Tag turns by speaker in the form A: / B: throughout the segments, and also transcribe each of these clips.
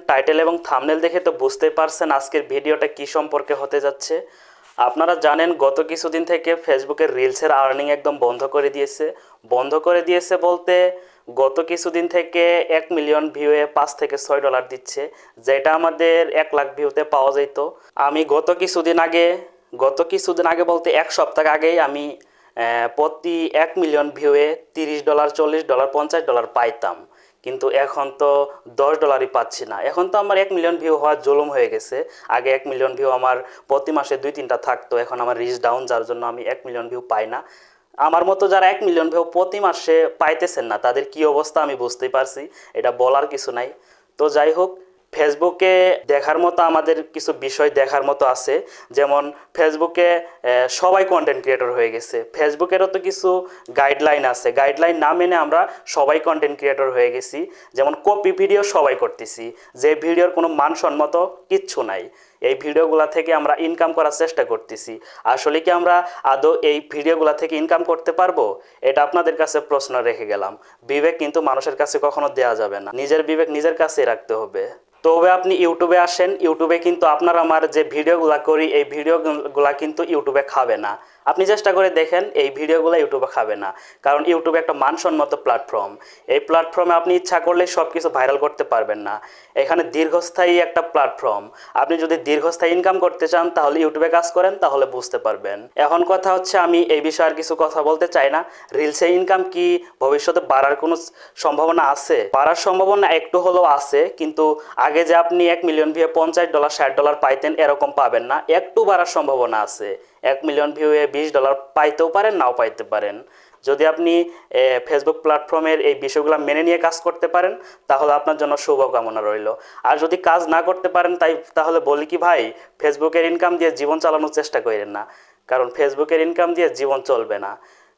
A: Title এবং thumbnail দেখে তো বুঝতেই পারছেন আজকের ভিডিওটা কি সম্পর্কে হতে যাচ্ছে। আপনারা জানেন গত কিছুদিন থেকে ফেসবুকের রিলসের আর্নিং একদম বন্ধ করে দিয়েছে বলতে গত কিছুদিন থেকে 1 মিলিয়ন ভিউয়ে $5 থেকে $6 দিচ্ছে, যেটা আমাদের 1 লাখ ভিউতে পাওয়া যেত। আমি গত কিছুদিন আগে বলতে 1 সপ্তাহ আগেই আমি প্রতি 1 মিলিয়ন ভিউয়ে $30, $40, $50 পাইতাম, কিন্তু এখন তো $10ই পাচ্ছি না। এখন তো আমার 1 মিলিয়ন ভিউ হওয়ার জুলুম হয়ে গেছে। আগে 1 মিলিয়ন ভিউ আমার প্রতি মাসে 2-3টা থাকতো, এখন আমার রিচ ডাউন, যার জন্য আমি 1 মিলিয়ন ভিউ পাই না। আমার মতো যারা 1 মিলিয়ন ভিউ প্রতি মাসে পাইতেছেন না তাদের কি অবস্থা আমি বুঝতেই পারছি, এটা বলার কিছু নাই। তো যাই হোক, ফেসবুকে দেখার মতো আমাদের কিছু বিষয় দেখার মতো আছে। যেমন ফেসবুকে সবাই কন্টেন্ট ক্রিয়েটর হয়ে গেছে। ফেসবুকেরও তো কিছু গাইডলাইন আছে, গাইডলাইন না মেনে আমরা সবাই কন্টেন্ট ক্রিয়েটর হয়ে গেছি। যেমন কপি ভিডিও সবাই করতেছি, যে ভিডিওর কোনো মানসম্মত কিচ্ছু নাই। এই ভিডিওগুলো থেকে আমরা ইনকাম করার চেষ্টা করতেছি। আসলে কি আমরা আদৌ এই ভিডিওগুলো থেকে ইনকাম করতে পারবো? এটা আপনাদের কাছে প্রশ্ন রেখে গেলাম। বিবেক কিন্তু মানুষের কাছে কখনো দেয়া যাবে না, নিজের বিবেক নিজের কাছেই রাখতে হবে। তবে আপনি ইউটিউবে আসেন, ইউটিউবে কিন্তু আপনার আমার যে ভিডিওগুলো করি এই ভিডিওগুলো কিন্তু ইউটিউবে খাবে না। আপনি চেষ্টা করে দেখেন, এই ভিডিওগুলো ইউটিউবে খাবে না, কারণ ইউটিউবে একটা মানসম্মত প্ল্যাটফর্ম। এই প্ল্যাটফর্মে আপনি ইচ্ছা করলে সব কিছু ভাইরাল করতে পারবেন না। এখানে দীর্ঘস্থায়ী একটা প্ল্যাটফর্ম। আপনি যদি দীর্ঘস্থায়ী ইনকাম করতে চান তাহলে ইউটিউবে কাজ করেন, তাহলে বুঝতে পারবেন। এখন কথা হচ্ছে, আমি এই বিষয়ে আর কিছু কথা বলতে চাই না। রিলসে ইনকাম কি ভবিষ্যতে বাড়ার কোনো সম্ভাবনা আছে? বাড়ার সম্ভাবনা একটু হলেও আছে, কিন্তু আগে যে আপনি 1 মিলিয়ন ভিউ $50, $60 পাইতেন এরকম পাবেন না। একটু বাড়ার সম্ভাবনা আছে। 1 মিলিয়ন ভিউয়ে $20 পাইতেও পারেন, নাও পাইতে পারেন। যদি আপনি ফেসবুক প্ল্যাটফর্মের এই বিষয়গুলো মেনে নিয়ে কাজ করতে পারেন তাহলে আপনার জন্য শুভকামনা রইল। আর যদি কাজ না করতে পারেন তাহলে বলি কি ভাই, ফেসবুকের ইনকাম দিয়ে জীবন চালানোর চেষ্টা করেন না, কারণ ফেসবুকের ইনকাম দিয়ে জীবন চলবে না।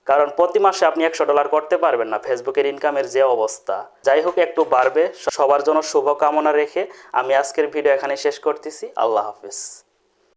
A: কারণ প্রতি মাসে আপনি $100 করতে পারবেন না, ফেসবুকের ইনকামের যে অবস্থা। যাই হোক, একটু বাড়বে। সবার জন্য শুভকামনা রেখে আমি আজকের ভিডিও এখানে শেষ করতেছি। আল্লাহ হাফেজ।